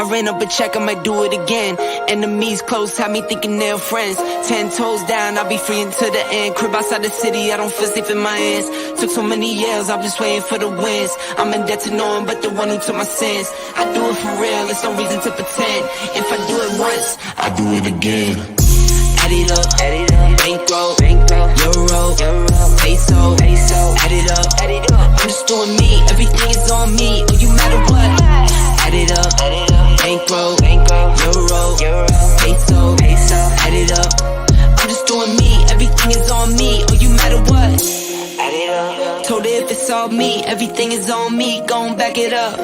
I ran up a check, I might do it again. Enemies close, had me thinking they're friends. 10 toes down, I'll be free until the end. Crib outside the city, I don't feel safe in my hands. Took so many years, I'm just waiting for the wins. I'm in debt to no one but the one who took my sins. I do it for real, there's no reason to pretend. If I do it once, I do it again. Add it up, bankroll, euro, peso, add it up, I'm just doing me, everything is on me, oh you matter what. Add it up, bankroll, euro, peso, add it up, I'm just doing me, everything is on me, oh you matter what. Add it up, told her if it's all me, everything is on me, gon' back it up.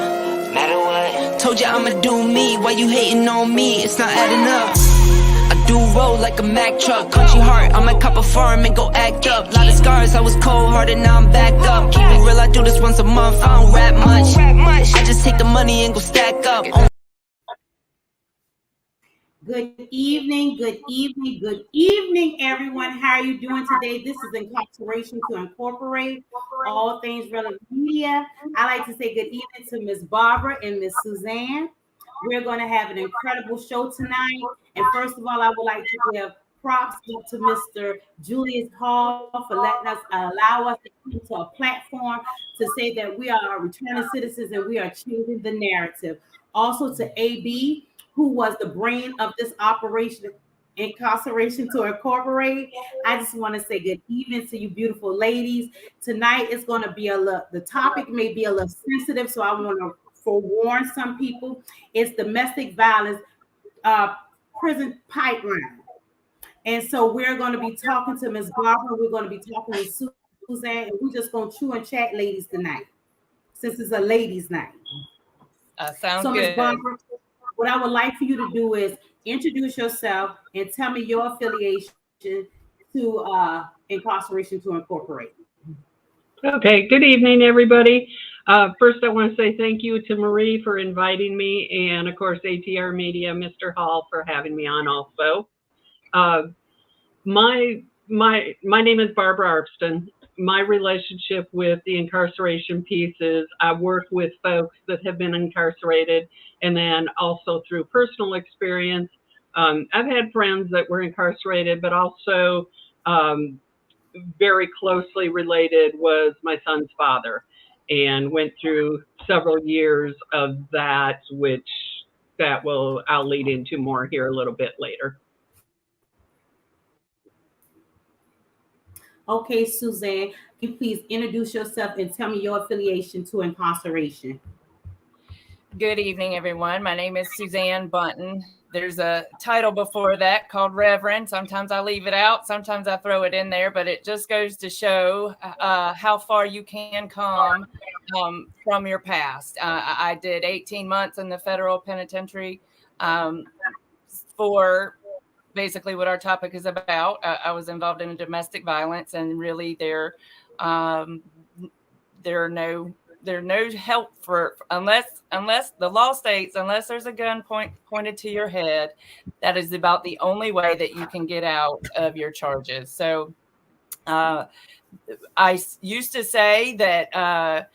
Matter what, told ya I'ma do me, why you hating on me, it's not adding up. I do roll like a Mack truck, country heart, I might cop a farm and go act up. Lot of scars, I was cold-hearted, now I'm back up. Keep it real, I do this once a month, I don't rap much. I just take the money and go stack up. Good evening, everyone. How are you doing today? This is Incarceration to Incorporate, all things relevant media. I like to say good evening to Miss Barbara and Miss Suzanne. We're going to have an incredible show tonight. And first of all, I would like to give props up to Mr. Julius Hall for letting us allow us to come to a platform to say that we are returning citizens and we are changing the narrative. Also to AB, who was the brain of this operation, Incarceration to Incorporate. I just want to say good evening to you beautiful ladies. Tonight is going to be the topic may be a little sensitive, so I want to forewarn some people. It's domestic violence prison pipeline. And so we're going to be talking to Ms. Barbara. We're going to be talking to Suzanne, and we're just going to chew and chat ladies tonight, since it's a ladies' night. Sounds so, good. Ms. Barbara, what I would like for you to do is introduce yourself and tell me your affiliation to Incarceration to Incorporate. Okay, good evening, everybody. First, I want to say thank you to Marie for inviting me, and of course, ATR Media, Mr. Hall, for having me on also. My name is Barbara Arpston. My relationship with the incarceration piece is I work with folks that have been incarcerated, and then also through personal experience, I've had friends that were incarcerated, but also very closely related was my son's father, and went through several years of that, which I'll lead into more here a little bit later. Okay, Suzanne, can you please introduce yourself and tell me your affiliation to Incarceration? Good evening, everyone. My name is Suzanne Bunton. There's a title before that called Reverend. Sometimes I leave it out. Sometimes I throw it in there, but it just goes to show how far you can come from your past. I did 18 months in the federal penitentiary for basically what our topic is about. I was involved in domestic violence, and really there are no help for unless the law states, unless there's a gun pointed to your head, that is about the only way that you can get out of your charges. So I used to say that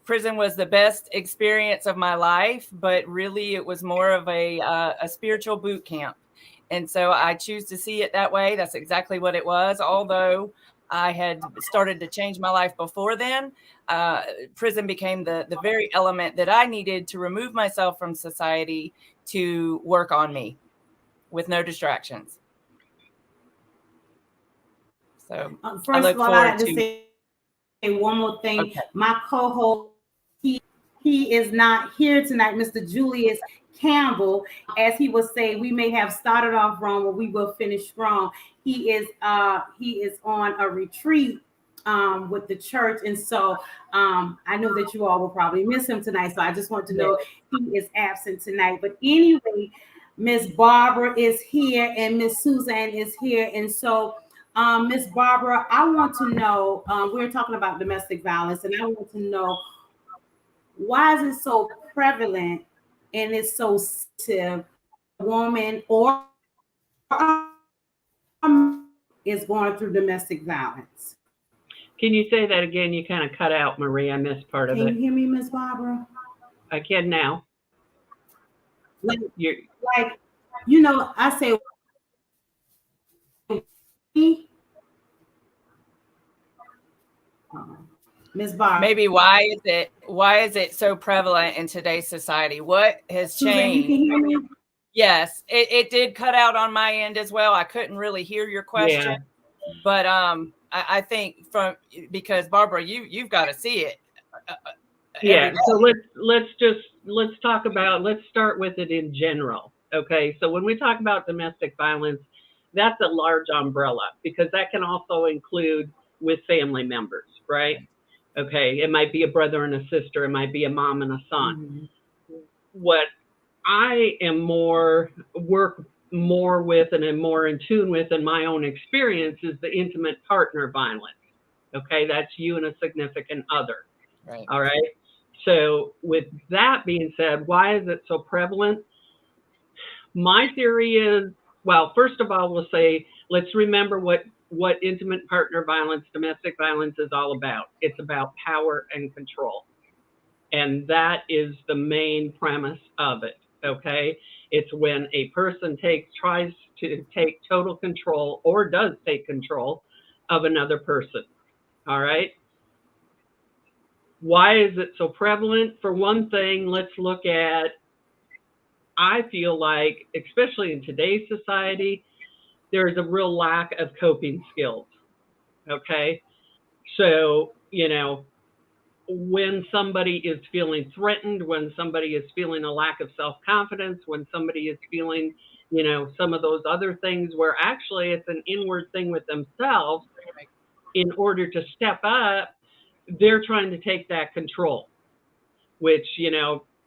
prison was the best experience of my life, but really it was more of a spiritual boot camp. And so I choose to see it that way. That's exactly what it was. Although I had started to change my life before then, prison became the very element that I needed to remove myself from society to work on me with no distractions. So first of all, I have to say one more thing. Okay. My co-host, he is not here tonight, Mr. Julius Campbell. As he was saying, we may have started off wrong, but we will finish strong. He is on a retreat with the church, and so I know that you all will probably miss him tonight. So I just want to know he is absent tonight. But anyway, Miss Barbara is here and Miss Suzanne is here, and so Miss Barbara, I want to know. We're talking about domestic violence, and I want to know why is it so prevalent and it's so sensitive. A woman or is going through domestic violence. Can you say that again? You kind of cut out, Marie. I missed part of it. Can you hear me, Miss Barbara? I can now. Like, You're, like, you know, I say, Miss Barb, Maybe why is it so prevalent in today's society? What has Suzanne, you can changed? hear me? Yes, it did cut out on my end as well. I couldn't really hear your question, yeah, but I think because Barbara, you've got to see it every yeah. So let's talk about, let's start with it in general. Okay. So when we talk about domestic violence, that's a large umbrella because that can also include with family members, right? Okay. It might be a brother and a sister. It might be a mom and a son. Mm-hmm. What I am work more with and am more in tune with in my own experience is the intimate partner violence. Okay, that's you and a significant other. Right. All right. So with that being said, why is it so prevalent? My theory is, well, first of all, we'll say, let's remember what intimate partner violence, domestic violence is all about. It's about power and control. And that is the main premise of it. Okay. It's when a person tries to take total control or does take control of another person. All right. Why is it so prevalent? For one thing, let's look at, I feel like, especially in today's society, there's a real lack of coping skills. Okay. So, when somebody is feeling threatened, when somebody is feeling a lack of self-confidence, when somebody is feeling, some of those other things where actually it's an inward thing with themselves, in order to step up, they're trying to take that control, which,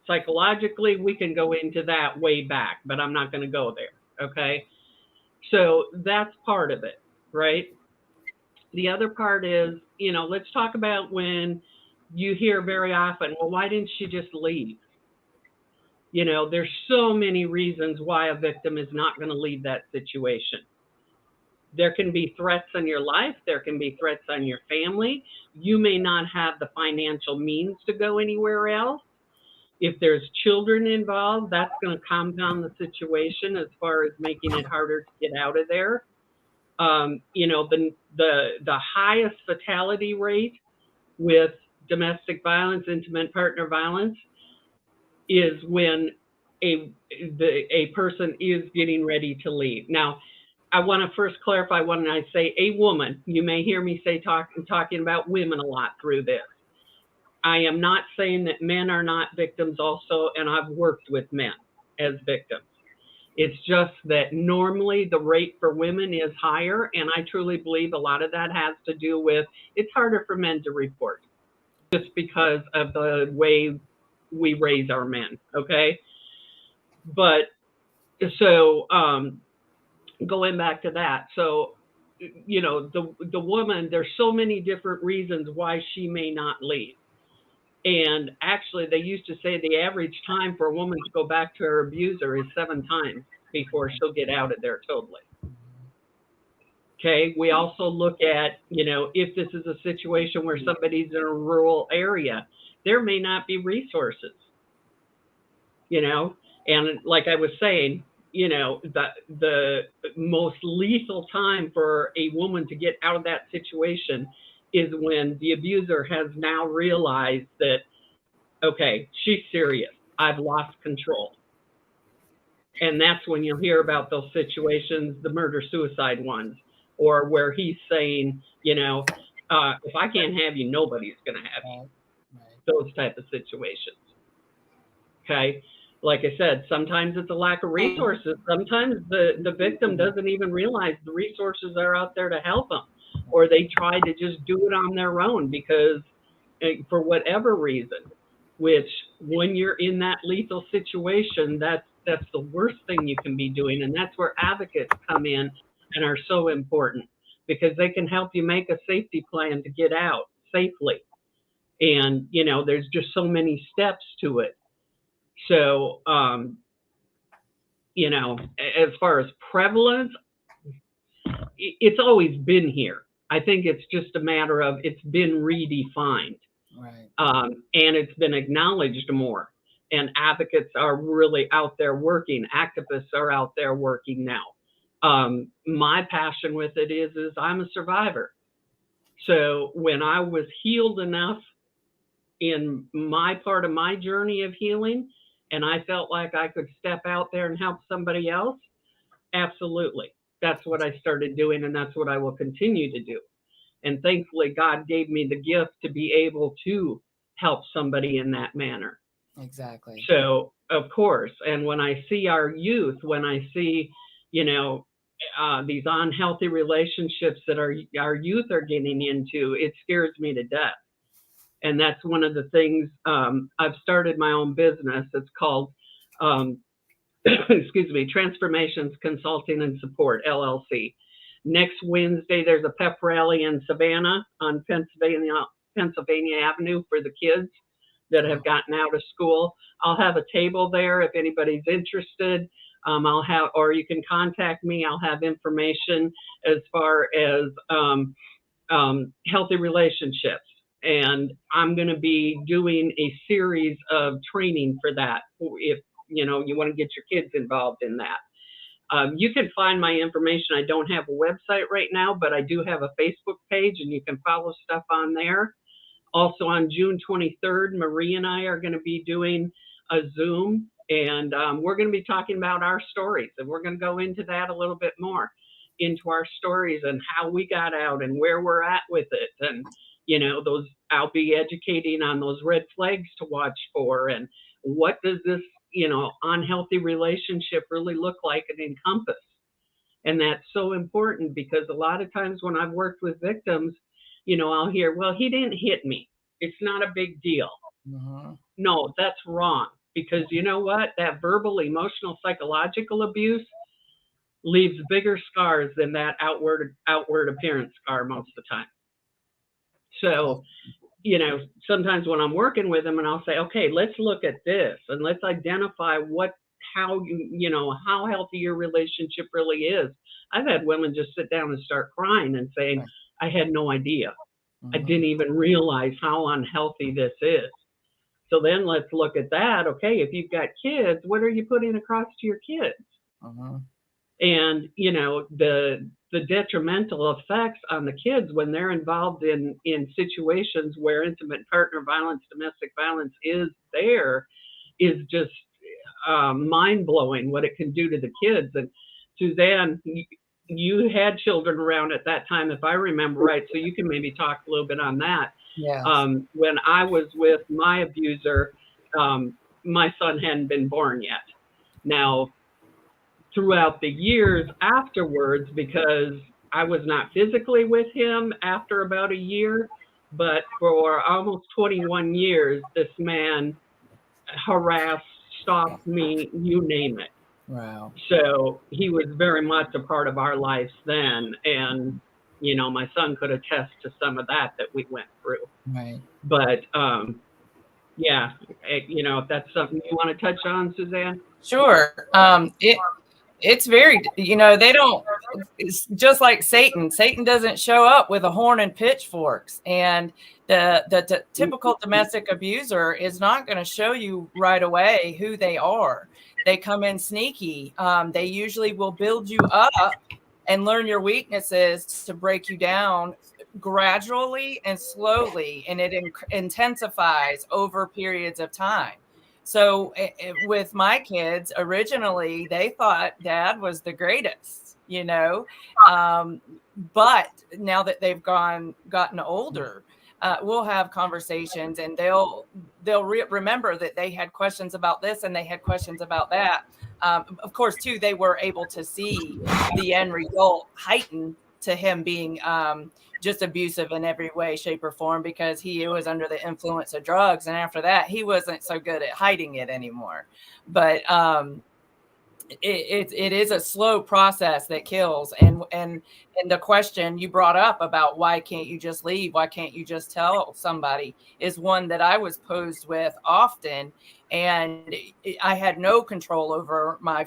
psychologically we can go into that way back, but I'm not going to go there. Okay. So that's part of it, right? The other part is, let's talk about when you hear very often, well, why didn't she just leave? There's so many reasons why a victim is not going to leave that situation. There can be threats in your life. There can be threats on your family. You may not have the financial means to go anywhere else. If there's children involved, that's going to compound the situation as far as making it harder to get out of there. The highest fatality rate with domestic violence, intimate partner violence, is when a person is getting ready to leave. Now, I want to first clarify when I say a woman, you may hear me say talking about women a lot through this. I am not saying that men are not victims also, and I've worked with men as victims. It's just that normally the rate for women is higher, and I truly believe a lot of that has to do with it's harder for men to report just because of the way we raise our men, okay? But so going back to that, so the woman, there's so many different reasons why she may not leave. And actually, they used to say the average time for a woman to go back to her abuser is 7 times before she'll get out of there totally. Okay. We also look at, if this is a situation where somebody's in a rural area, there may not be resources, and like I was saying, the most lethal time for a woman to get out of that situation is when the abuser has now realized that, okay, she's serious. I've lost control. And that's when you'll hear about those situations, the murder-suicide ones, or where he's saying, if I can't have you, nobody's going to have you. Those type of situations. Okay. Like I said, sometimes it's a lack of resources. Sometimes the victim doesn't even realize the resources are out there to help them, or they try to just do it on their own because for whatever reason, which when you're in that lethal situation, that's the worst thing you can be doing. And that's where advocates come in and are so important, because they can help you make a safety plan to get out safely. And, there's just so many steps to it. So, as far as prevalence, it's always been here. I think it's just a matter of it's been redefined. Right. And it's been acknowledged more. and advocates are really out there working. Activists are out there working now. My passion with it is I'm a survivor. So when I was healed enough in my part of my journey of healing, and I felt like I could step out there and help somebody else, absolutely. That's what I started doing, and that's what I will continue to do. And thankfully, God gave me the gift to be able to help somebody in that manner. Exactly. So, of course, and when I see our youth, when I see, these unhealthy relationships that our youth are getting into, it scares me to death. And that's one of the things. I've started my own business. It's called, Transformations Consulting and Support, LLC. Next Wednesday, there's a pep rally in Savannah on Pennsylvania Avenue for the kids that have gotten out of school. I'll have a table there if anybody's interested. Or you can contact me. I'll have information as far as healthy relationships. And I'm going to be doing a series of training for that if you want to get your kids involved in that. You can find my information. I don't have a website right now, but I do have a Facebook page, and you can follow stuff on there. Also on June 23rd, Marie and I are going to be doing a Zoom, and we're going to be talking about our stories, and we're going to go into that a little bit more, into our stories and how we got out and where we're at with it. And, I'll be educating on those red flags to watch for, and what does this, unhealthy relationship really look like and encompass. And that's so important, because a lot of times when I've worked with victims, I'll hear, well, he didn't hit me. It's not a big deal. Mm-hmm. No, that's wrong. Because you know what? That verbal, emotional, psychological abuse leaves bigger scars than that outward appearance scar most of the time. So, sometimes when I'm working with them, and I'll say, okay, let's look at this and let's identify how healthy your relationship really is. I've had women just sit down and start crying and saying, Right. I had no idea. Mm-hmm. I didn't even realize how unhealthy this is. So then let's look at that. Okay, if you've got kids, what are you putting across to your kids? Mm-hmm. And, the detrimental effects on the kids when they're involved in situations where intimate partner violence, domestic violence is just mind-blowing, what it can do to the kids. And Suzanne, you had children around at that time, if I remember right, so you can maybe talk a little bit on that. Yes. When I was with my abuser, my son hadn't been born yet. Now, throughout the years afterwards, because I was not physically with him after about a year, but for almost 21 years, this man harassed, stalked me, you name it. Wow. So he was very much a part of our lives then. And, my son could attest to some of that we went through. Right. But, if that's something you want to touch on, Suzanne? Sure. It's very, they don't, it's just like Satan. Satan doesn't show up with a horn and pitchforks. And the typical domestic abuser is not going to show you right away who they are. They come in sneaky. They usually will build you up and learn your weaknesses to break you down gradually and slowly. And it intensifies over periods of time. So with my kids, originally, they thought Dad was the greatest, but now that they've gotten older, we'll have conversations, and they'll remember that they had questions about this and they had questions about that. Of course, too, they were able to see the end result heighten to him being just abusive in every way, shape, or form, because he was under the influence of drugs. And after that, he wasn't so good at hiding it anymore. But it is a slow process that kills. And the question you brought up about why can't you just leave? Why can't you just tell somebody is one that I was posed with often. And I had no control over my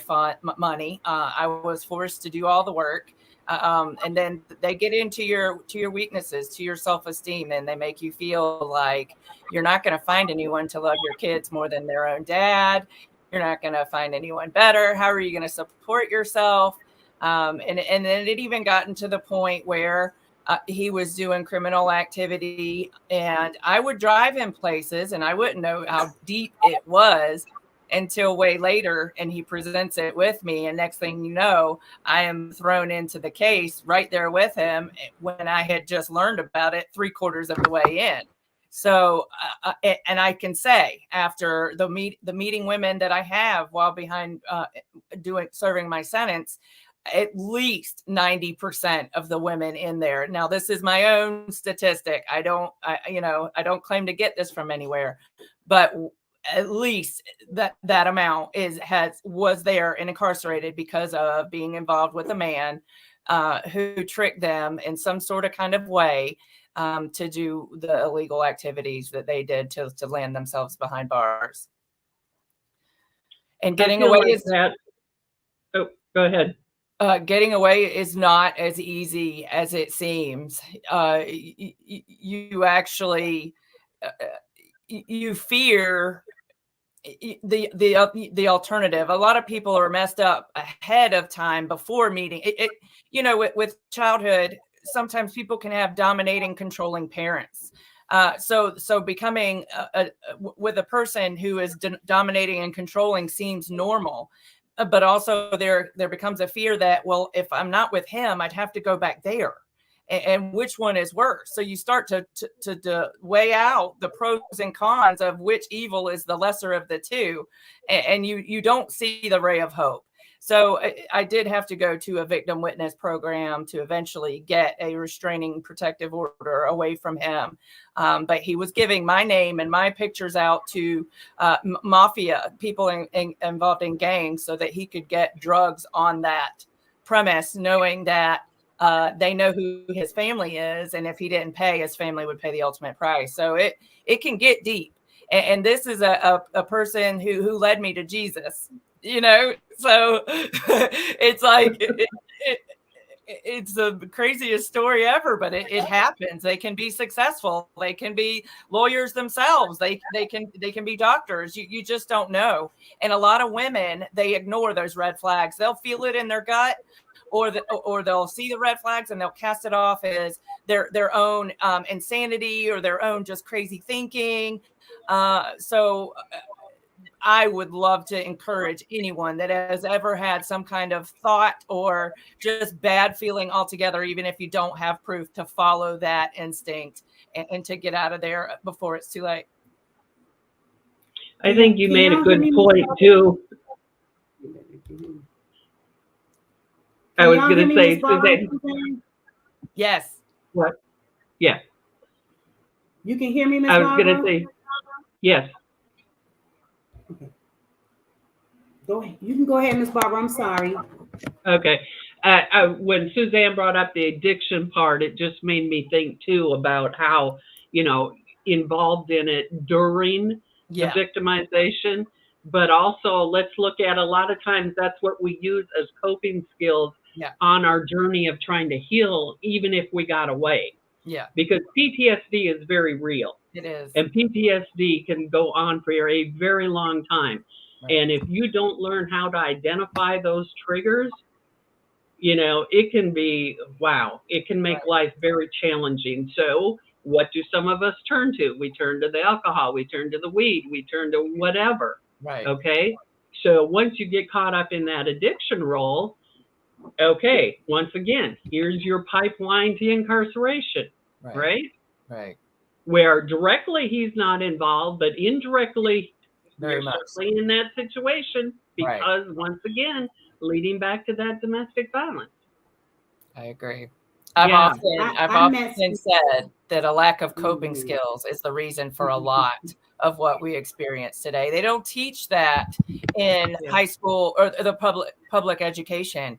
money. I was forced to do all the work. And then they get into your weaknesses, to your self-esteem, and they make you feel like you're not going to find anyone to love your kids more than their own dad. You're not going to find anyone better. How are you going to support yourself? And then it even gotten to the point where he was doing criminal activity, and I would drive him places and I wouldn't know how deep it was until way later, and he presents it with me, and next thing you know, I am thrown into the case right there with him when I had just learned about it 3/4 of the way in. So, and I can say, after the meeting women that I have while behind serving my sentence, at least 90% of the women in there. Now, this is my own statistic. I don't claim to get this from anywhere, but at least that amount was there and incarcerated because of being involved with a man who tricked them in some sort of kind of way to do the illegal activities that they did to land themselves behind bars. And getting away is that. Oh, go ahead. Getting away is not as easy as it seems. You actually you fear the alternative. A lot of people are messed up ahead of time before meeting it. With childhood, sometimes people can have dominating, controlling parents. So becoming with a person who is dominating and controlling seems normal. But also there becomes a fear that, well, if I'm not with him, I'd have to go back there. And which one is worse? So you start to weigh out the pros and cons of which evil is the lesser of the two. And you don't see the ray of hope. So I did have to go to a victim witness program to eventually get a restraining protective order away from him. But he was giving my name and my pictures out to mafia people involved in gangs so that he could get drugs on that premise, knowing that they know who his family is. And if he didn't pay, his family would pay the ultimate price. So it can get deep. And this is a person who led me to Jesus. So it's like it's the craziest story ever, but it happens. They can be successful. They can be lawyers themselves. They can be doctors. You just don't know. And a lot of women, they ignore those red flags. They'll feel it in their gut, or they'll see the red flags and they'll cast it off as their own insanity or their own just crazy thinking. So I would love to encourage anyone that has ever had some kind of thought or just bad feeling altogether, even if you don't have proof, to follow that instinct and to get out of there before it's too late. I think you made a good point too. I was going to say, Suzanne. Yes. What? Yeah. You can hear me, Ms. I was going to say, yes. Okay. Go ahead. You can go ahead, Ms. Barbara. I'm sorry. Okay. When Suzanne brought up the addiction part, it just made me think too about how, involved in it during the victimization, but also let's look at, a lot of times that's what we use as coping skills on our journey of trying to heal, even if we got away. Yeah. Because PTSD is very real. It is. And PTSD can go on for a very long time. Right. And if you don't learn how to identify those triggers, it can be, it can make life very challenging. So what do some of us turn to? We turn to the alcohol, we turn to the weed, we turn to whatever. Right. Okay. So once you get caught up in that addiction role, okay, once again, here's your pipeline to incarceration. Right. Right. Where directly he's not involved, but indirectly you're certainly in that situation because once again, leading back to that domestic violence. I agree. I've often said that a lack of coping skills is the reason for a lot of what we experience today. They don't teach that in high school or the public education.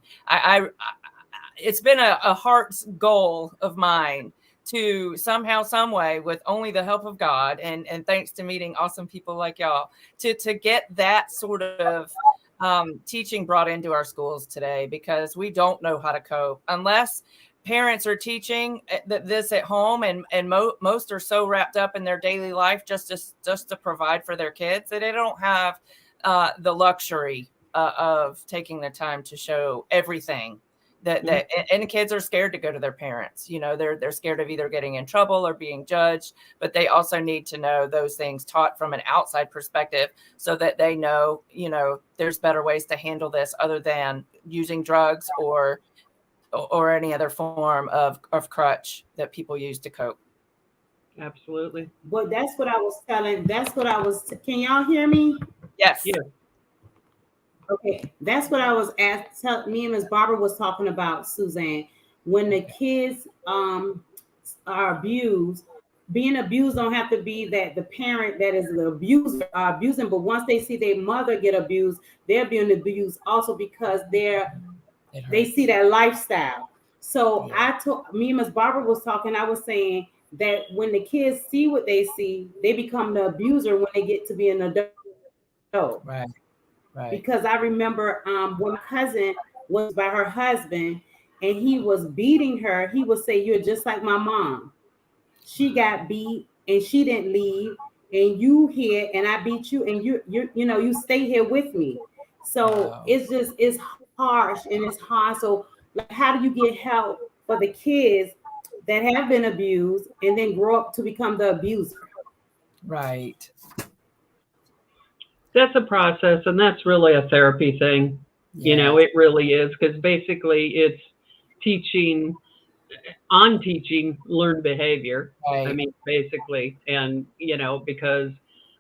It's been a heart's goal of mine to somehow, some way, with only the help of God and thanks to meeting awesome people like y'all, to get that sort of teaching brought into our schools today, because we don't know how to cope unless parents are teaching this at home, and most are so wrapped up in their daily life just to provide for their kids that they don't have the luxury of taking the time to show everything that and the kids are scared to go to their parents. They're scared of either getting in trouble or being judged, but they also need to know those things taught from an outside perspective, so that they know, there's better ways to handle this other than using drugs or any other form of crutch that people use to cope. Absolutely. But that's what I was telling. Can y'all hear me? Yes. Yeah. Okay, that's what I was me and Ms. Barbara was talking about, Suzanne. When the kids are abused, being abused don't have to be that the parent that is the abuser are abusing, but once they see their mother get abused, they're being abused also, because they see that lifestyle. So me and Ms. Barbara was talking, I was saying that when the kids see what they see, they become the abuser when they get to be an adult. Right. Because I remember when my cousin was by her husband and he was beating her, he would say, "You're just like my mom. She got beat and she didn't leave, and you here and I beat you, and you stay here with me." So it's harsh and it's hard. So like, how do you get help for the kids that have been abused and then grow up to become the abuser? Right. That's a process, and that's really a therapy thing. Yeah. It really is, because basically it's teaching learned behavior. Right. I mean, basically, and because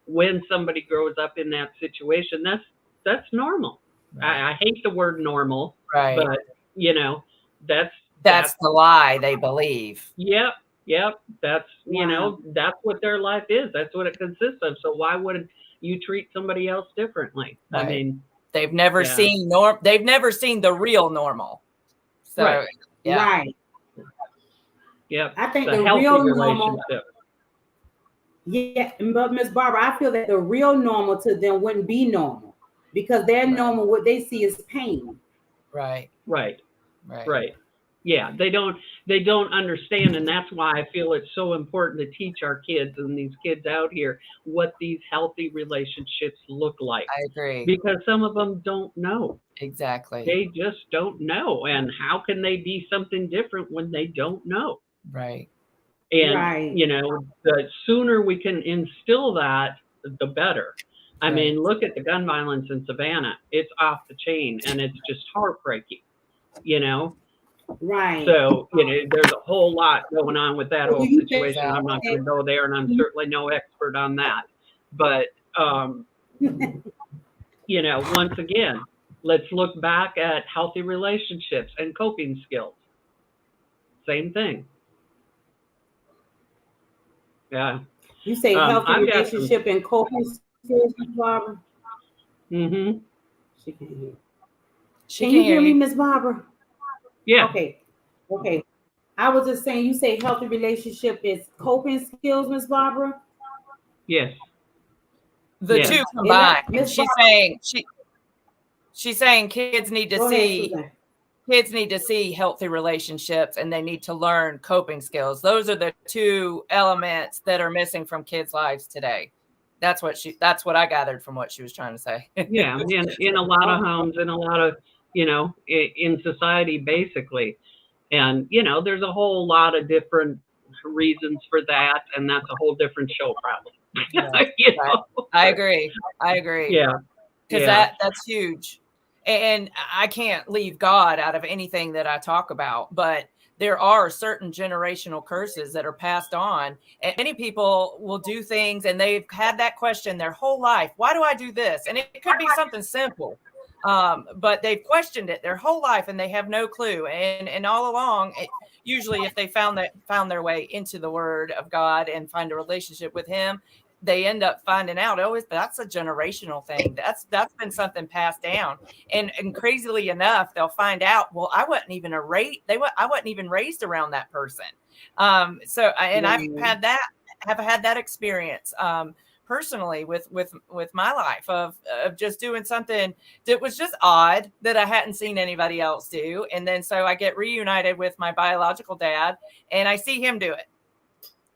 when somebody grows up in that situation, that's normal. Right. I hate the word normal, Right. but that's the lie they believe. Yep. That's Wow. that's what their life is. That's what it consists of. So why would you treat somebody else differently? Right. I mean, they've never seen they've never seen the real normal. So right. Yeah. Right. Yep. I think the the healthy real normal. relationship. Yeah, but Miss Barbara, I feel that the real normal to them wouldn't be normal, because their normal, what they see is pain. Right. Yeah, they don't understand, and that's why I feel it's so important to teach our kids and these kids out here what these healthy relationships look like. I agree. Because some of them don't know. Exactly. They just don't know, and how can they be something different when they don't know? Right. And the sooner we can instill that, the better. I mean, look at the gun violence in Savannah. It's off the chain, and it's just heartbreaking. Right. So, there's a whole lot going on with that whole situation. I'm not going to go there, and I'm certainly no expert on that. But, once again, let's look back at healthy relationships and coping skills. Same thing. Yeah. You say healthy relationship and coping skills, Barbara? Mm-hmm. She can't hear. Can you hear me, Miss Barbara? Yeah. Okay. I was just saying, you say healthy relationship is coping skills, Miss Barbara? Yes. The two combined. She's saying kids need to see healthy relationships, and they need to learn coping skills. Those are the two elements that are missing from kids' lives today. That's what I gathered from what she was trying to say. Yeah, in a lot of homes, in a lot of, in society, basically. And, there's a whole lot of different reasons for that, and that's a whole different show probably. I agree. Yeah. Because that's huge. And I can't leave God out of anything that I talk about, but there are certain generational curses that are passed on. And many people will do things, and they've had that question their whole life. Why do I do this? And it could be something simple, but they've questioned it their whole life, and they have no clue. And all along, usually if they found their way into the Word of God and find a relationship with Him, they end up finding out, that's a generational thing. That's been something passed down. And crazily enough, they'll find out, well, I wasn't even raised around that person. I've had that experience. personally with my life of just doing something that was just odd that I hadn't seen anybody else do. And then so I get reunited with my biological dad and I see him do it.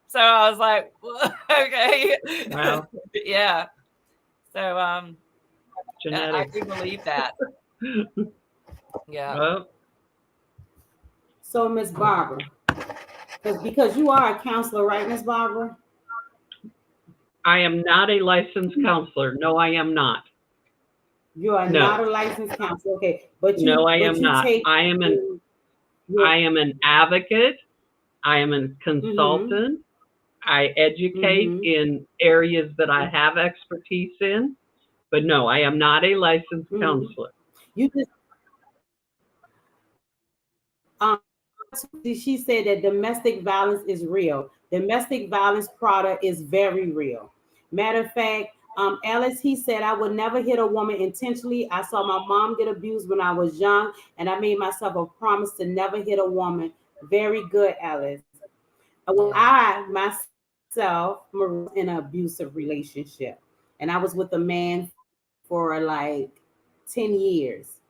So I was like, well, okay. Wow. Yeah. So I Genetics. do believe that. Yeah. Well, So, Miss Barbara, because you are a counselor, right, Miss Barbara? I am not a licensed counselor. No, I am not. You are No. not a licensed counselor, okay? But you, No, I but am you not. take. I am an advocate. I am a consultant. I educate in areas that I have expertise in. But no, I am not a licensed counselor. You just she said that domestic violence is real. Domestic violence product is very real. Matter of fact, Ellis, he said, I would never hit a woman intentionally. I saw my mom get abused when I was young, and I made myself a promise to never hit a woman. Very good, Ellis. When I myself was in an abusive relationship, and I was with a man for like 10 years.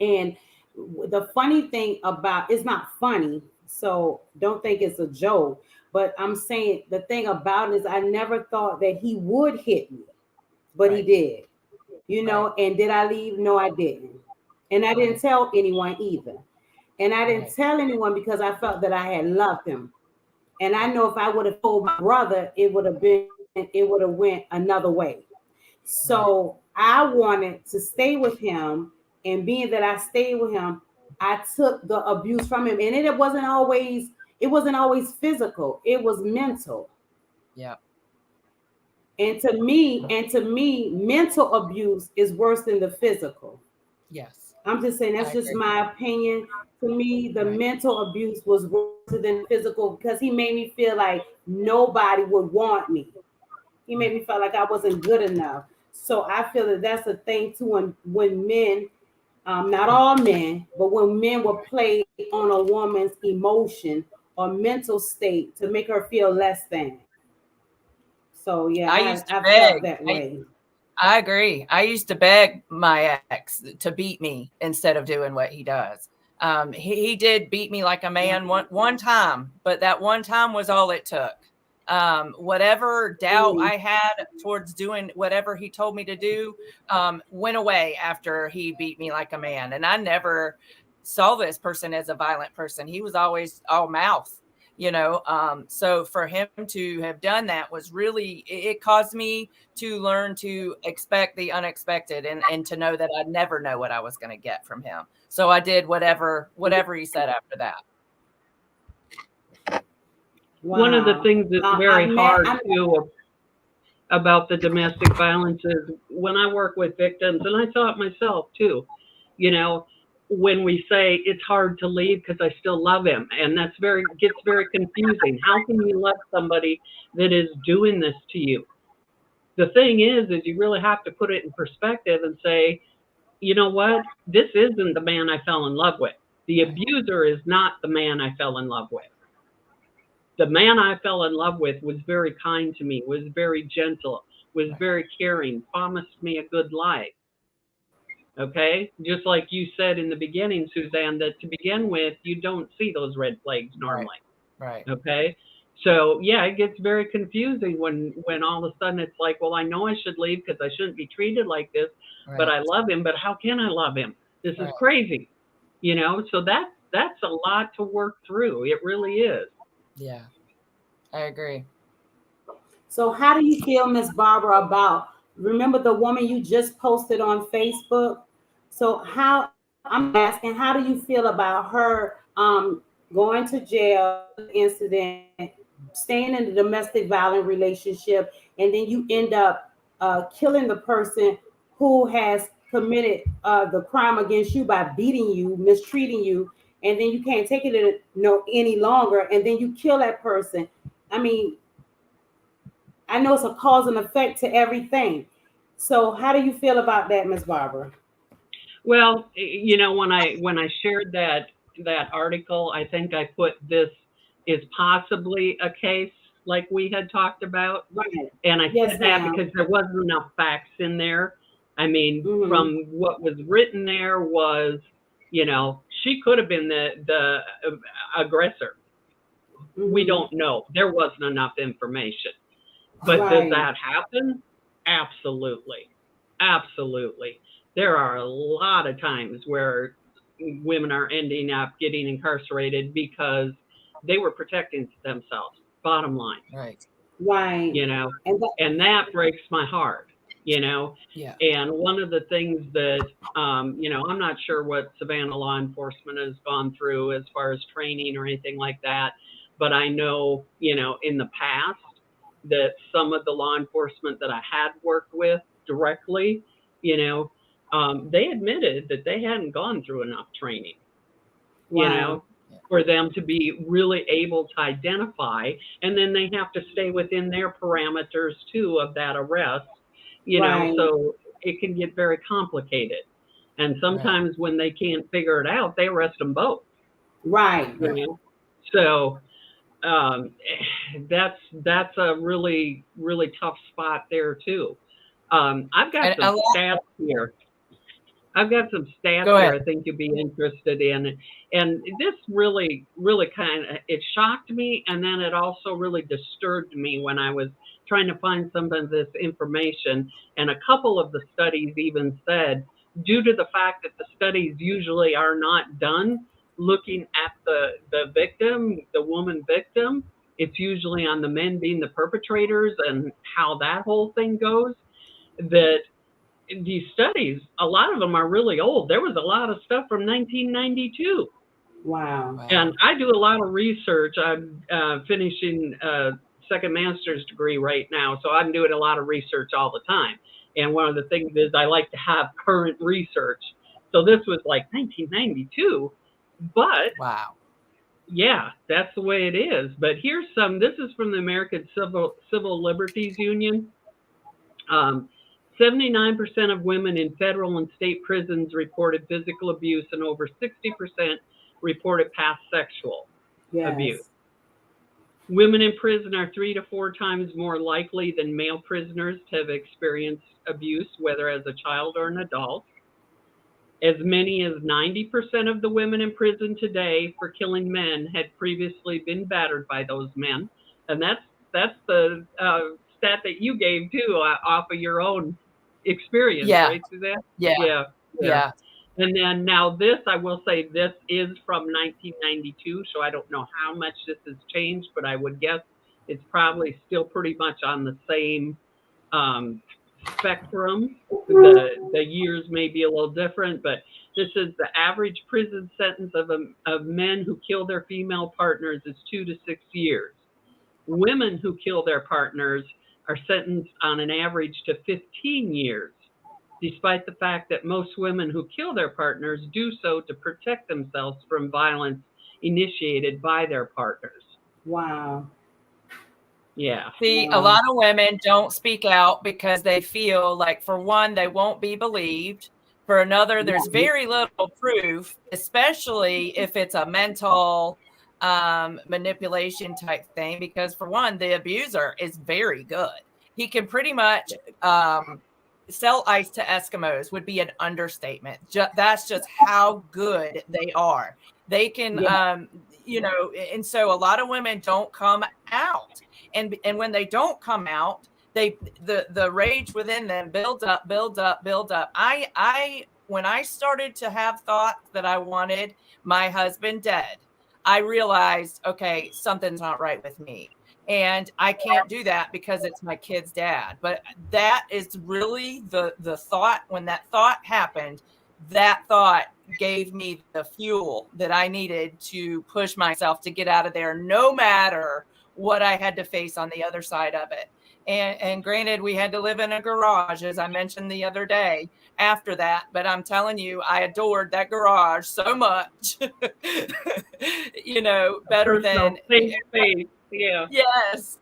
And the funny thing about it's not funny, so don't think it's a joke. But I'm saying the thing about it is I never thought that he would hit me, but he did. You know, and did I leave? No, I didn't. And I didn't tell anyone either. And I didn't tell anyone because I felt that I had loved him. And I know if I would have told my brother, it would have went another way. So I wanted to stay with him, and being that I stayed with him, I took the abuse from him, and it wasn't always physical; it was mental. Yeah. And to me, mental abuse is worse than the physical. Yes. I'm just saying that's just my opinion. To me, the mental abuse was worse than physical because he made me feel like nobody would want me. He made me feel like I wasn't good enough. So I feel that that's a thing too. When men, not all men, but when men will play on a woman's emotion or mental state to make her feel less than. So yeah, I used to I felt beg. that way. I agree. I used to beg my ex to beat me instead of doing what he does. He did beat me like a man one time, but that one time was all it took. Whatever doubt I had towards doing whatever he told me to do went away after he beat me like a man. And I never saw this person as a violent person. He was always all mouth. So for him to have done that was really, it caused me to learn to expect the unexpected and to know that I'd never know what I was going to get from him. So I did whatever he said after that. Wow. One of the things that's very hard too about the domestic violence is when I work with victims, and I saw it myself too, when we say it's hard to leave because I still love him, and gets very confusing. How can you love somebody that is doing this to you? The thing is you really have to put it in perspective and say, you know what? This isn't the man I fell in love with. The abuser is not the man I fell in love with. The man I fell in love with was very kind to me, was very gentle, was very caring, promised me a good life. Okay, just like you said in the beginning, Suzanne, that to begin with, you don't see those red flags normally. Right. Okay, so yeah, it gets very confusing when all of a sudden it's like, well, I know I should leave because I shouldn't be treated like this, but I love him. But how can I love him? This is crazy, So that's a lot to work through. It really is. Yeah, I agree. So how do you feel, Miss Barbara, about remember the woman you just posted on Facebook? So I'm asking, how do you feel about her going to jail incident, staying in a domestic violent relationship, and then you end up killing the person who has committed the crime against you by beating you, mistreating you, and then you can't take it any longer, and then you kill that person. I mean, I know it's a cause and effect to everything. So how do you feel about that, Ms. Barbara? Well, when I shared that article, I think I put this is possibly a case like we had talked about. Right. And I Yes, said that ma'am. because there wasn't enough facts in there. I mean, Mhm. from what was written there was, you know, she could have been the aggressor. We Mhm. don't know. There wasn't enough information. But does Right. that happen? Absolutely. Absolutely. There are a lot of times where women are ending up getting incarcerated because they were protecting themselves, bottom line, Right. Right. you know, And that, and that breaks my heart, you know. Yeah. And one of the things that, you know, I'm not sure what Savannah law enforcement has gone through as far as training or anything like that, but I know, you know, in the past that some of the law enforcement that I had worked with directly, you know, they admitted that they hadn't gone through enough training, you wow. know, for them to be really able to identify. And then they have to stay within their parameters too of that arrest, you know, Right. so it can get very complicated. And sometimes when they can't figure it out, they arrest them both, Right. you know. So um, that's a really, really tough spot there too. I've got And a some lot. stats here. I've got some stats Go here ahead. I think you'll be interested in. And this really, really kind of, it shocked me. And then it also really disturbed me when I was trying to find some of this information. And a couple of the studies even said, due to the fact that the studies usually are not done looking at the victim, the woman victim, it's usually on the men being the perpetrators and how that whole thing goes, that these studies, a lot of them are really old. There was a lot of stuff from 1992. Wow. And I do a lot of research. I'm finishing a second master's degree right now, so I'm doing a lot of research all the time. And one of the things is I like to have current research. So this was like 1992, but Wow. yeah, that's the way it is. But here's some. This is from the American Civil Liberties Union. 79% of women in federal and state prisons reported physical abuse, and over 60% reported past sexual abuse. Yes. Women in prison are 3 to 4 times more likely than male prisoners to have experienced abuse, whether as a child or an adult. As many as 90% of the women in prison today for killing men had previously been battered by those men. And that's the stat that you gave too, off of your own experience, Yeah. right, Suzanne? Yeah. Yeah. Yeah. And then now this, I will say this is from 1992, so I don't know how much this has changed, but I would guess it's probably still pretty much on the same spectrum. The years may be a little different, but this is the average prison sentence of men who kill their female partners is 2 to 6 years. Women who kill their partners are sentenced on an average to 15 years, despite the fact that most women who kill their partners do so to protect themselves from violence initiated by their partners. Wow. Yeah. See, a Wow. lot of women don't speak out because they feel like, for one, they won't be believed. For another, there's very little proof, especially if it's a mental manipulation type thing. Because for one, the abuser is very good. He can pretty much sell ice to Eskimos would be an understatement. That's just how good they are. They can, you know, and so a lot of women don't come out. And when they don't come out, the rage within them builds up. When I started to have thoughts that I wanted my husband dead, I realized, okay, something's not right with me. And I can't do that because it's my kid's dad. But that is really the thought. When that thought happened, that thought gave me the fuel that I needed to push myself to get out of there, no matter what I had to face on the other side of it. And granted, we had to live in a garage, as I mentioned the other day, after that. But I'm telling you, I adored that garage so much. You know, better than safe space. Yeah. Yes.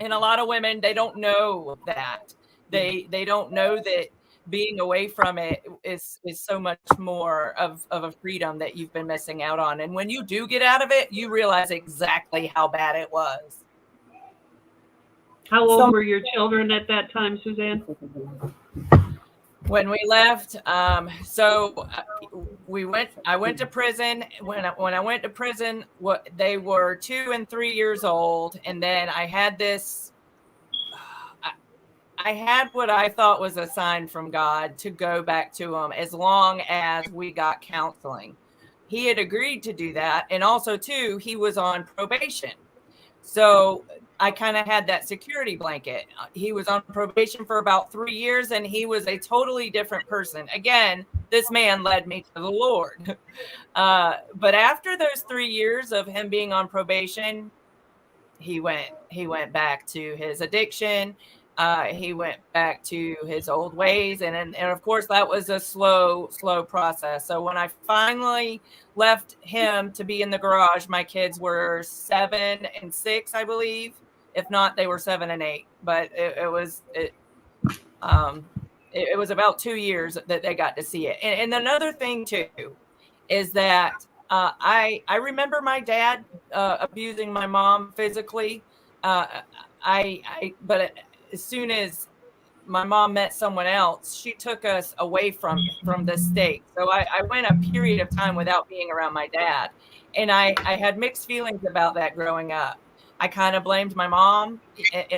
And a lot of women, they don't know that. They don't know that being away from it is so much more of a freedom that you've been missing out on. And when you do get out of it, you realize exactly how bad it was. How old were your children at that time, Suzanne? When we left, I went to prison. When I went to prison, they were 2 and 3 years old, and then I had this. I had what I thought was a sign from God to go back to him as long as we got counseling. He had agreed to do that, and also too, he was on probation. So I kind of had that security blanket. He was on probation for about 3 years, and he was a totally different person. Again, this man led me to the Lord. But after those 3 years of him being on probation, he went back to his addiction. He went back to his old ways. And of course, that was a slow process. So when I finally left him to be in the garage, my kids were 7 and 6, I believe. If not, they were 7 and 8. But it was about 2 years that they got to see it. And another thing too is that I remember my dad abusing my mom physically. But as soon as my mom met someone else, she took us away from the state. So I went a period of time without being around my dad, and I had mixed feelings about that growing up. I kind of blamed my mom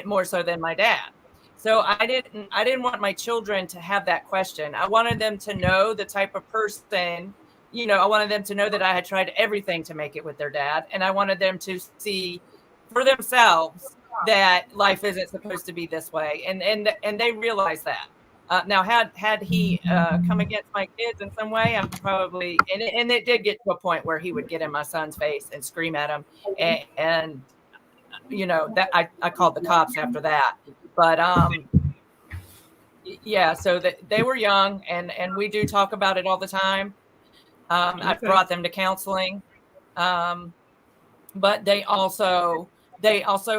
more so than my dad. So I didn't want my children to have that question. I wanted them to know the type of person, I wanted them to know that I had tried everything to make it with their dad, and I wanted them to see for themselves that life isn't supposed to be this way, and they realize that. Now, had he come against my kids in some way, I'm probably and it did get to a point where he would get in my son's face and scream at him, and that I called the cops after that. But yeah, so they were young, and we do talk about it all the time. I've brought them to counseling, but they also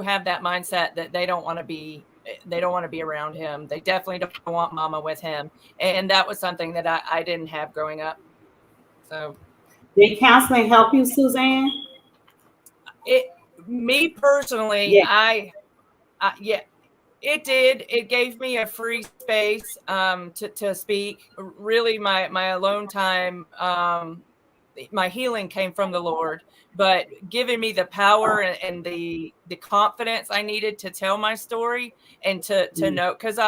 have that mindset that they don't want to be around him. They definitely don't want mama with him. And that was something that I didn't have growing up. So did counseling help you, Suzanne? Me personally, yeah. Yeah, it did. It gave me a free space to speak. Really, my alone time, my healing came from the Lord, but giving me the power and the confidence I needed to tell my story and to know, because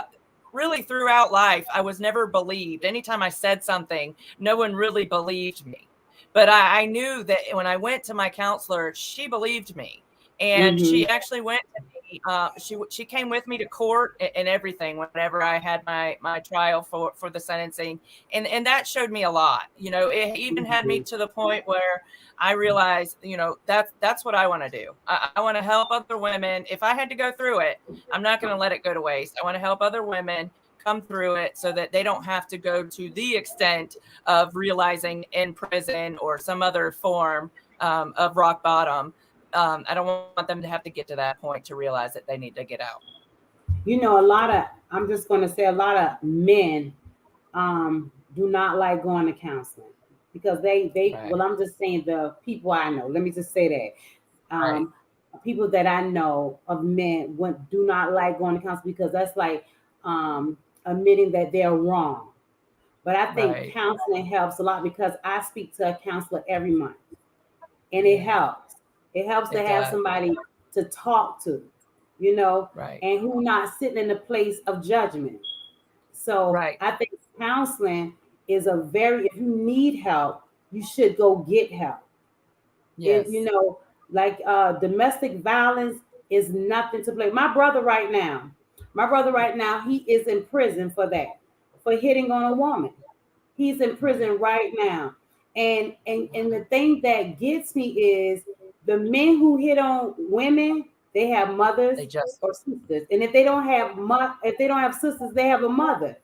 really throughout life, I was never believed. Anytime I said something, no one really believed me. But I knew that when I went to my counselor, she believed me. And she actually went to me. She came with me to court and everything whenever I had my trial for the sentencing, and that showed me a lot. It even had me to the point where I realized, that's what I want to do. I want to help other women. If I had to go through it, I'm not going to let it go to waste. I want to help other women come through it so that they don't have to go to the extent of realizing in prison or some other form of rock bottom. I don't want them to have to get to that point to realize that they need to get out. I'm just going to say a lot of men do not like going to counseling because they right. Well, I'm just saying the people I know, let me just say that. Right. People that I know of men do not like going to counseling because that's like admitting that they're wrong. But I think right. counseling helps a lot because I speak to a counselor every month, and it helps. It helps to have somebody to talk to, right. and who not sitting in the place of judgment. So right. I think counseling is if you need help, you should go get help. Yes. And, domestic violence is nothing to play. My brother right now, he is in prison for that, for hitting on a woman. He's in prison right now. And the thing that gets me is the men who hit on women, they have mothers or sisters. And if they don't have sisters, they have a mother.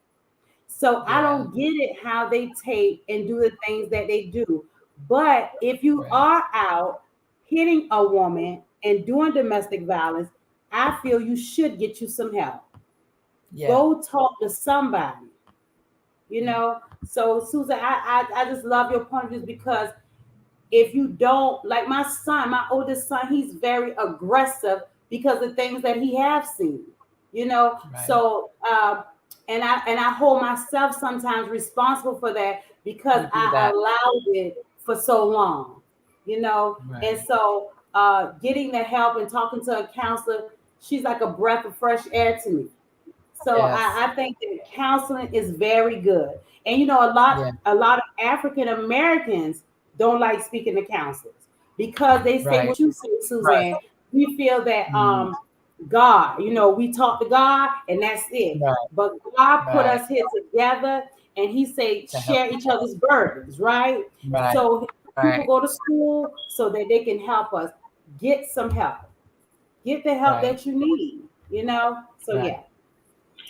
So I don't get it how they take and do the things that they do. But if you are out hitting a woman and doing domestic violence, I feel you should get you some help. Yeah. Go talk to somebody. you know. So Susan, I just love your point of view, because if you don't, like my son, my oldest son, he's very aggressive because of things that he have seen, you know. Right. So and I hold myself sometimes responsible for that, because You do I that. allowed it for so long, you know. And Right. so getting the help and talking to a counselor, she's like a breath of fresh air to me. So Yes. I think that counseling is very good. And you know, Yeah. a lot of African Americans don't like speaking to counselors, because they say Right. what you say, Suzanne. We feel that Mm. God, you know, we talk to God and that's it. Right. But God put Right. us here together, and He say To help share each each other. other's burdens, right? Right. So people Right. go to school so that they can help us. Get some help. Get the help Right. that you need, you know? So Right. yeah.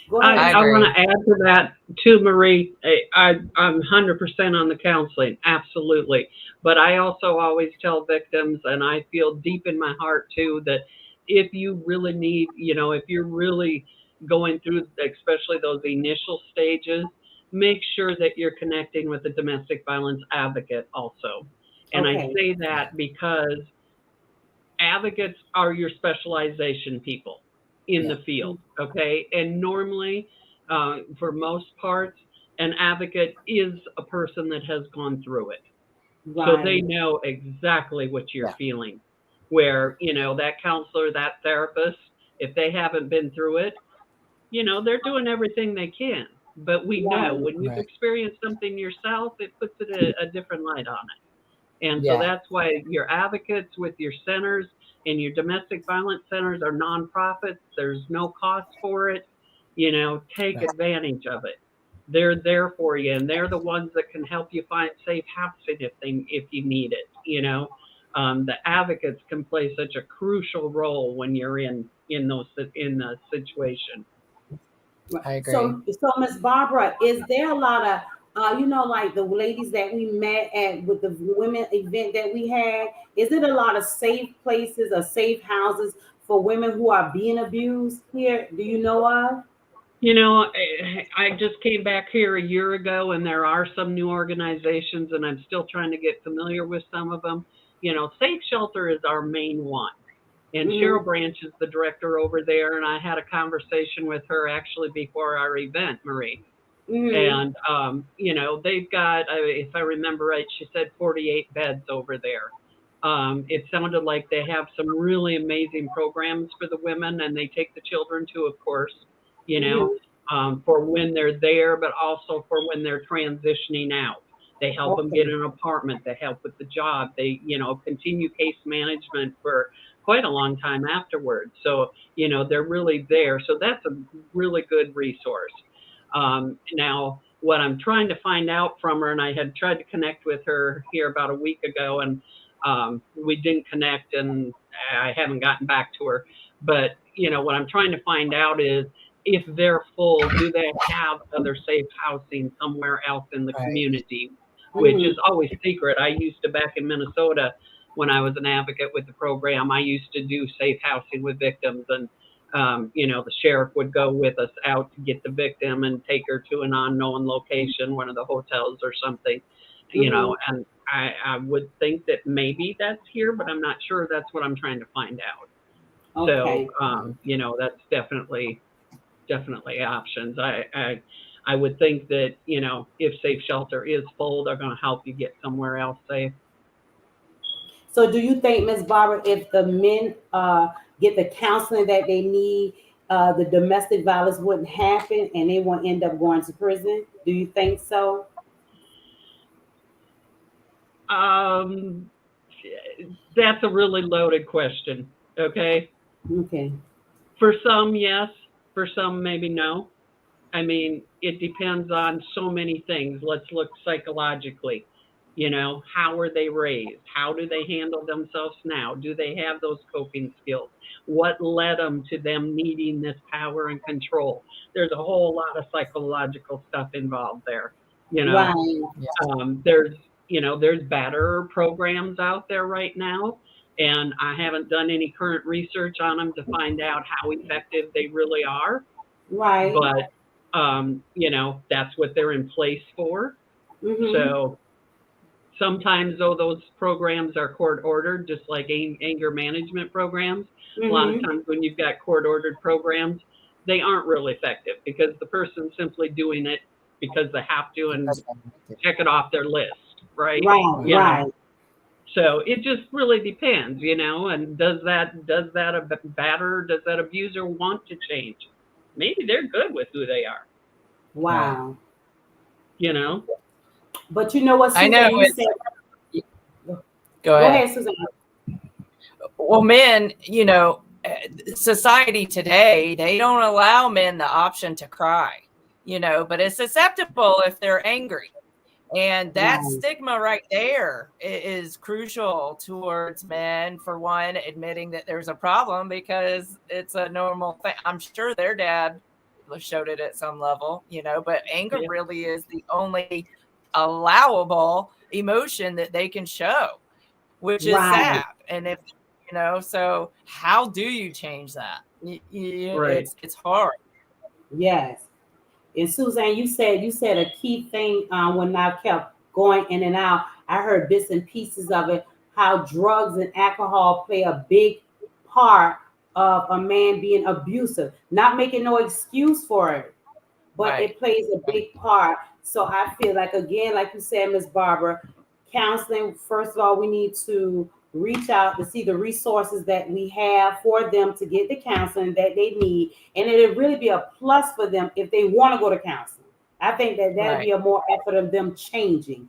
Go I, ahead. I I want agree. to add to that too, Marie. I'm 100% on the counseling, absolutely. But I also always tell victims, and I feel deep in my heart too, that if you really need, if you're really going through, especially those initial stages, make sure that you're connecting with a domestic violence advocate also. And I Okay. say Yeah. that because advocates are your specialization people in Yeah. the field, okay? And normally, for most parts, an advocate is a person that has gone through it. So they Right. know exactly what you're Yeah. feeling. Where, that counselor, that therapist, if they haven't been through it, they're doing everything they can. But we know Right. when you've Right. experienced something yourself, it puts it a different light on it. And so Yeah. that's why your advocates with your centers and your domestic violence centers are nonprofits. There's no cost for it. Take Right. advantage of it. They're there for you, and they're the ones that can help you find safe housing if you need it. The advocates can play such a crucial role when you're in the situation. Right. I agree. So Miss Barbara, is there a lot of you know, like the ladies that we met at with the women event that we had? Is it a lot of safe places or safe houses for women who are being abused here? Do you know of? I just came back here a year ago, and there are some new organizations, and I'm still trying to get familiar with some of them. Safe Shelter is our main one. And Mm-hmm. Cheryl Branch is the director over there, and I had a conversation with her actually before our event, Marie. Mm-hmm. And, they've got, if I remember right, she said 48 beds over there. It sounded like they have some really amazing programs for the women, and they take the children too, of course, you know, Mm-hmm. for when they're there, but also for when they're transitioning out. They help them get Okay. an apartment. They help with the job. They, continue case management for quite a long time afterwards. So, they're really there. So that's a really good resource. Now, what I'm trying to find out from her, and I had tried to connect with her here about a week ago, and we didn't connect, and I haven't gotten back to her. But what I'm trying to find out is if they're full, do they have other safe housing somewhere else in the Right. community, which is Mm-hmm. always secret. I used to back in Minnesota when I was an advocate with the program. I used to do safe housing with victims, and the sheriff would go with us out to get the victim and take her to an unknown location, one of the hotels or something, Mm-hmm. and I would think that maybe that's here, but I'm not sure. That's what I'm trying to find out. So, Okay. Mhm. that's definitely options. I would think that, if Safe Shelter is full, they're going to help you get somewhere else safe. So do you think, Miss Barbara, if the men get the counseling that they need, the domestic violence wouldn't happen and they won't end up going to prison? Do you think so? Um, that's a really loaded question. Okay. Okay. For some, yes. For some, maybe no. I mean, it depends on so many things. Let's look psychologically. How are they raised? How do they handle themselves now? Do they have those coping skills? What led them to them needing this power and control? There's a whole lot of psychological stuff involved there. You know, Right. Yeah. there's better programs out there right now, and I haven't done any current research on them to find out how effective they really are. Right. But You know, that's what they're in place for. Mm-hmm. So sometimes, though, those programs are court ordered, just like anger management programs. A lot of Mm-hmm. times when you've got court ordered programs, they aren't real effective because the person's simply doing it because they have to and check it off their list, right? Right, You know, right. so it just really depends, you know. And does that abuser want to change? Maybe they're good with who they are, Wow. you know. But you know what, I know Suzanne, you said. Go Go ahead. ahead, Suzanne. Well, men, you know, society today, they don't allow men the option to cry, you know, but it's acceptable if they're angry. And that Right. stigma right there is crucial towards men, for one, admitting that there's a problem because it's a normal thing. I'm sure their dad showed it at some level, you know, but anger Yeah. really is the only allowable emotion that they can show, which is Right. sad. And if, you know, so how do you change that? Right. It's hard. Yes. And Suzanne, you said a key thing when I kept going in and out. I heard bits and pieces of it. How drugs and alcohol play a big part of a man being abusive. Not making no excuse for it, but Right. it plays a big part. So I feel like, again, like you said, Miss Barbara, counseling. First of all, we need to reach out to see the resources that we have for them to get the counseling that they need, and it'll really be a plus for them if they want to go to counseling. I think that that'd be Right. a more effort of them changing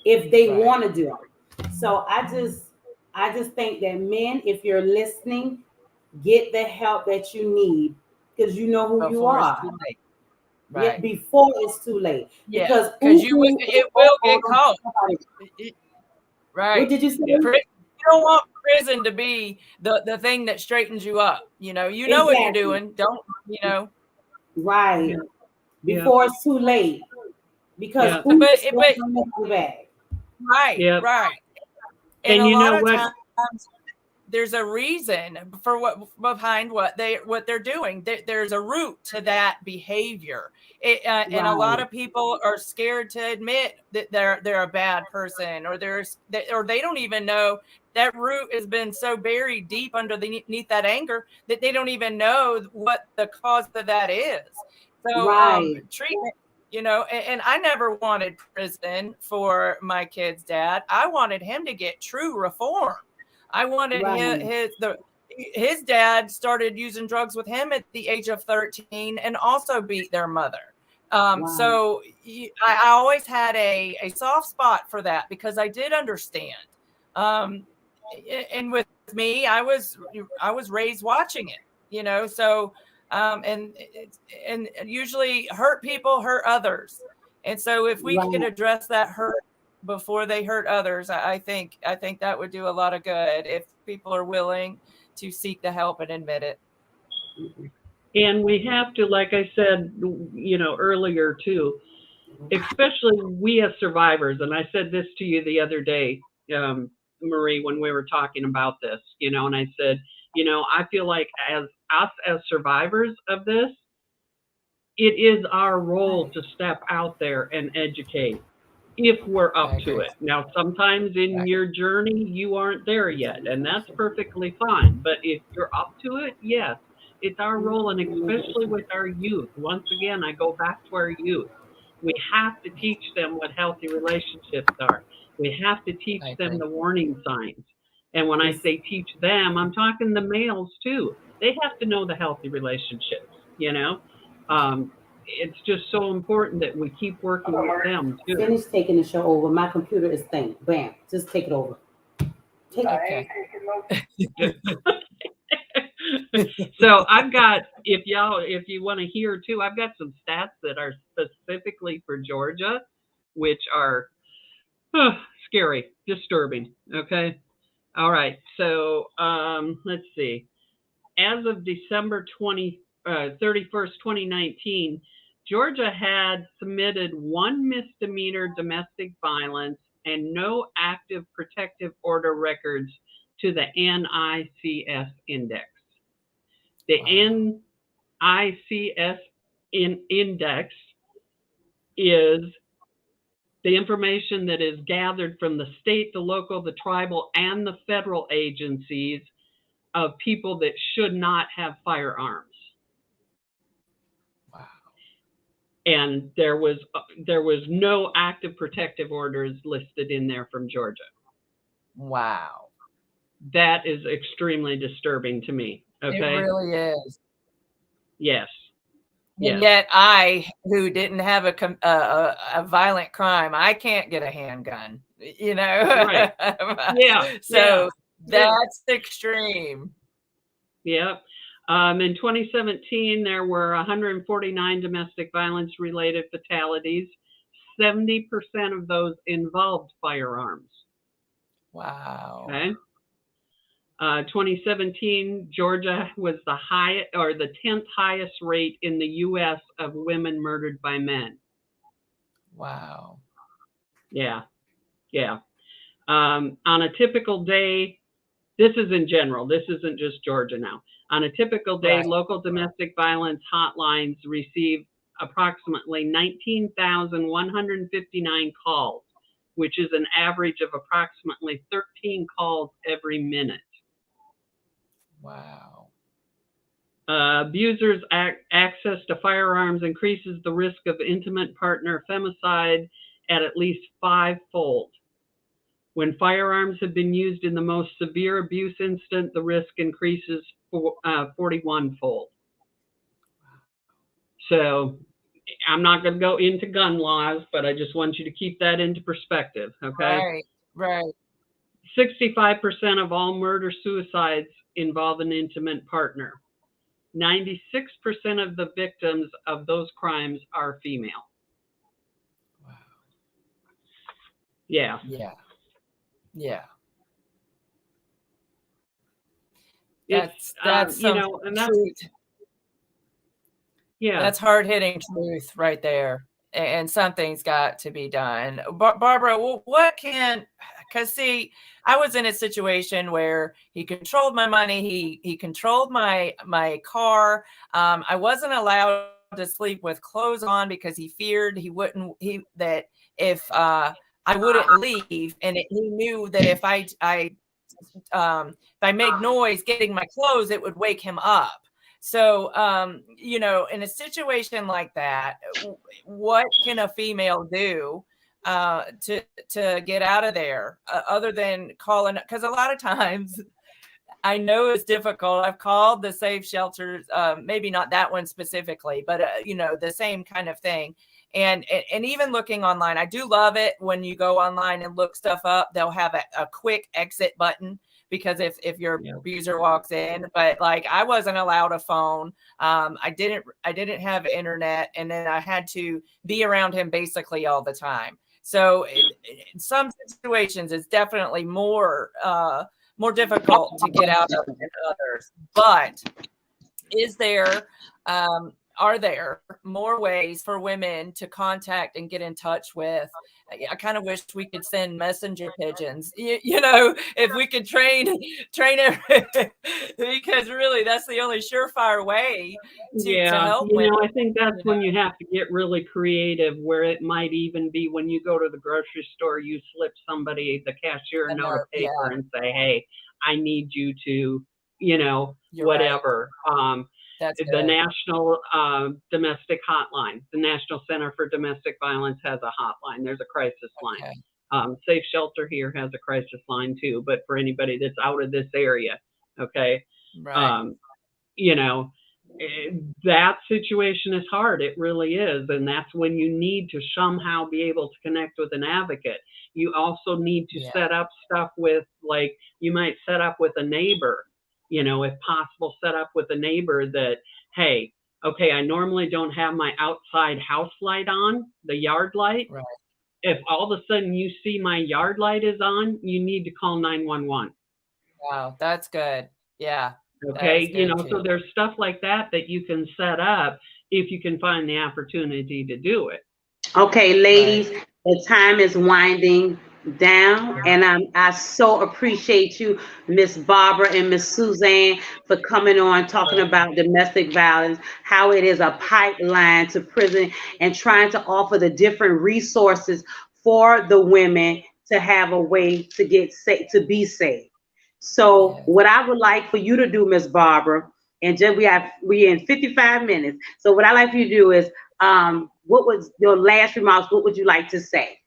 if they Right. want to do it. So I just think that men, if you're listening, get the help that you need because you know who you Before it's are. too late. Yeah, Right. before it's too late. Yeah. Because Because it will get caught. What Right. did you say? Yeah. You don't want prison to be the thing that straightens you up. You know what you're Exactly. doing. Don't, you know. Right. Yeah. Before it's too late. Because Yeah. oops, But what's in the bag. right, Yeah. right. And And a you know lot of what? times there's a reason for what behind what they're doing. There's a root to that behavior, and a lot Right. of people are scared to admit that they're a bad person, or they don't even know that root has been so buried deep underneath that anger that they don't even know what the cause of that is. So Right. treatment. You know, and I never wanted prison for my kid's dad. I wanted him to get true reform. I wanted Right. his dad started using drugs with him at the age of 13 and also beat their mother. Wow. So I always had a soft spot for that because I did understand. Um, and with me, I was raised watching it, you know. So and usually hurt people hurt others, and so if we could Right. address that hurt before they hurt others, I think that would do a lot of good if people are willing to seek the help and admit it. And we have to, like I said, you know, earlier too, especially we as survivors. And I said this to you the other day, Marie, when we were talking about this, you know, and I said, you know, I feel like as us as survivors of this, it is our role to step out there and educate if we're I up to agree. it. Now, sometimes in Right. your journey, you aren't there yet, and that's perfectly fine. But if you're up to it, yes, it's our role, and especially with our youth. Once again, I go back to our youth. We have to teach them what healthy relationships are. We have to teach I them agree. the warning signs. And when I say teach them, I'm talking the males too. They have to know the healthy relationships, you know? It's just so important that we keep working with them too. Finish taking the show over. My computer is thing. Bam. Just take it over. Take Okay. So I've got, if you want to hear too, I've got some stats that are specifically for Georgia, which are scary, disturbing. Okay. All right. So let's see. As of December 31st, 2019, Georgia had submitted one misdemeanor domestic violence and no active protective order records to the NICS index. The Wow. NICS index is the information that is gathered from the state, the local, the tribal, and the federal agencies of people that should not have firearms. Wow. And there was no active protective orders listed in there from Georgia. Wow. That is extremely disturbing to me. Okay. It really is. Yes. And yet I, who didn't have a violent crime, I can't get a handgun, you know? Right. Yeah. So that's extreme. Yep. In 2017, there were 149 domestic violence related fatalities. 70% of those involved firearms. Wow. Okay. 2017, Georgia was the 10th highest rate in the U.S. of women murdered by men. Wow. Yeah. Yeah. On a typical day, this is in general, this isn't just Georgia now. On a typical day, Right. local domestic violence hotlines receive approximately 19,159 calls, which is an average of approximately 13 calls every minute. Wow. Abusers' access to firearms increases the risk of intimate partner femicide at least 5-fold. When firearms have been used in the most severe abuse incident, the risk increases 41-fold. So I'm not going to go into gun laws, but I just want you to keep that into perspective, okay? Right, right. 65% of all murder-suicides involve an intimate partner. 96% of the victims of those crimes are female. Wow. Yeah. Yeah. Yeah. It's, That's you know, and that's, truth. yeah. That's hard-hitting truth right there. And something's got to be done. Barbara, what can, because see, I was in a situation where he controlled my money. He controlled my car. I wasn't allowed to sleep with clothes on because he feared that if I wouldn't leave, and he knew that if I made noise getting my clothes, it would wake him up. So, you know, in a situation like that, what can a female do to get out of there other than calling? Because a lot of times, I know it's difficult. I've called the safe shelters, maybe not that one specifically, but you know, the same kind of thing. And even looking online, I do love it when you go online and look stuff up. They'll have a quick exit button. Because if your abuser walks in, but like I wasn't allowed a phone, I didn't have internet, and then I had to be around him basically all the time. So in some situations, it's definitely more difficult to get out of than others. But are there more ways for women to contact and get in touch with? I kind of wish we could send messenger pigeons, you know, if we could train because really that's the only surefire way to help women. I think that's when you have to get really creative, where it might even be when you go to the grocery store, you slip somebody, the cashier, a note of paper and say, hey, I need you to, you know, whatever. Right. The National Domestic Hotline, the National Center for Domestic Violence has a hotline. There's a crisis line. Safe Shelter here has a crisis line too, but for anybody that's out of this area, okay? Right. You know, that situation is hard. It really is. And that's when you need to somehow be able to connect with an advocate. You also need to set up stuff with, like, you might set up with a neighbor. You know, if possible, set up with a neighbor that, hey, okay, I normally don't have my outside house light on, the yard light. Right. If all of a sudden you see my yard light is on, you need to call 911. Wow, that's good. Yeah. Okay, you know, so there's stuff like that you can set up if you can find the opportunity to do it. Okay, ladies, the time is winding down. And I so appreciate you, Miss Barbara and Miss Suzanne, for coming on talking about domestic violence, how it is a pipeline to prison, and trying to offer the different resources for the women to have a way to get safe, to be safe. So what I would like for you to do, Miss Barbara, and just we in 55 minutes. So what I like for you to do is, what was your last remarks? What would you like to say?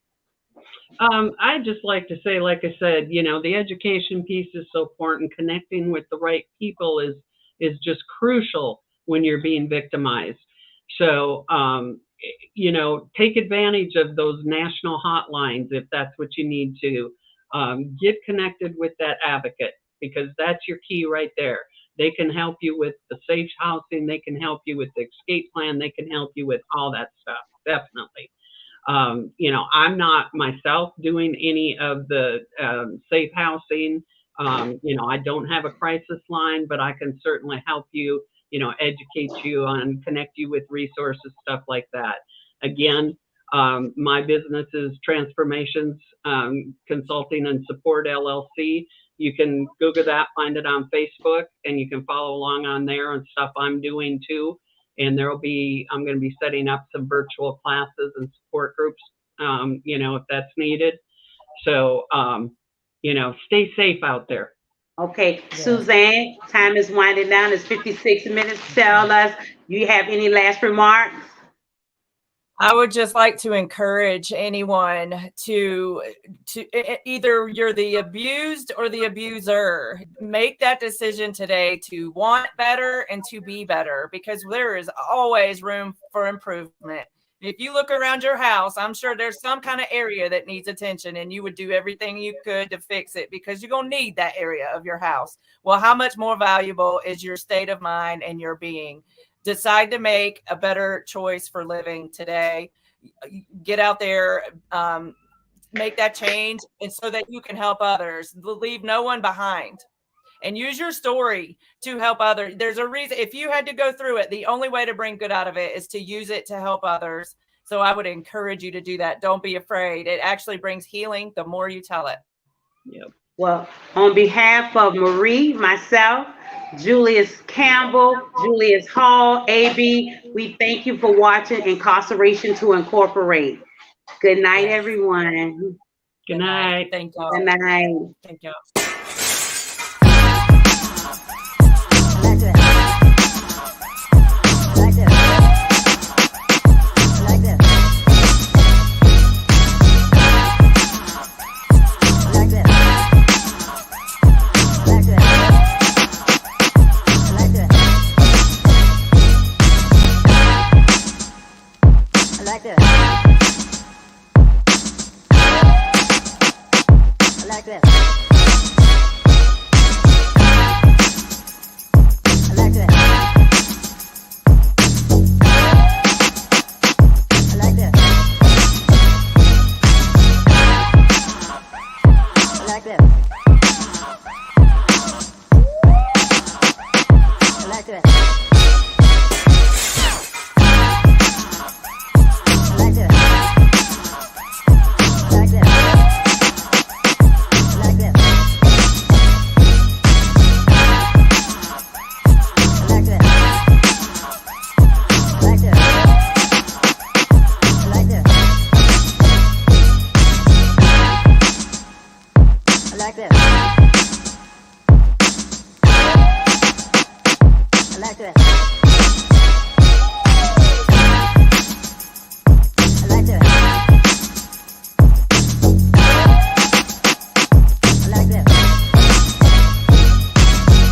I'd just like to say, like I said, the education piece is so important. Connecting with the right people is just crucial when you're being victimized. So, take advantage of those national hotlines if that's what you need to. Get connected with that advocate, because that's your key right there. They can help you with the safe housing. They can help you with the escape plan. They can help you with all that stuff, definitely. I'm not myself doing any of the safe housing. I don't have a crisis line, but I can certainly help you, educate you on, connect you with resources, stuff like that. Again, my business is Transformations Consulting and Support LLC. You can Google that, find it on Facebook, and you can follow along on there and stuff I'm doing too. And I'm going to be setting up some virtual classes and support groups, if that's needed. So, stay safe out there. Okay, yeah. Suzanne, time is winding down. It's 56 minutes. Tell us, do you have any last remarks? I would just like to encourage anyone to either you're the abused or the abuser. Make that decision today to want better and to be better, because there is always room for improvement. If you look around your house, I'm sure there's some kind of area that needs attention, and you would do everything you could to fix it because you're going to need that area of your house. Well, how much more valuable is your state of mind and your being? Decide to make a better choice for living today. Get out there, make that change, and so that you can help others. Leave no one behind. And use your story to help others. There's a reason. If you had to go through it, the only way to bring good out of it is to use it to help others. So I would encourage you to do that. Don't be afraid. It actually brings healing the more you tell it. Yep. Well, on behalf of Marie, myself, Julius Campbell, Julius Hall, AB, we thank you for watching Incarceration to Incorporate. Good night, everyone. Good night. Thank you. Good night. Thank you. like this.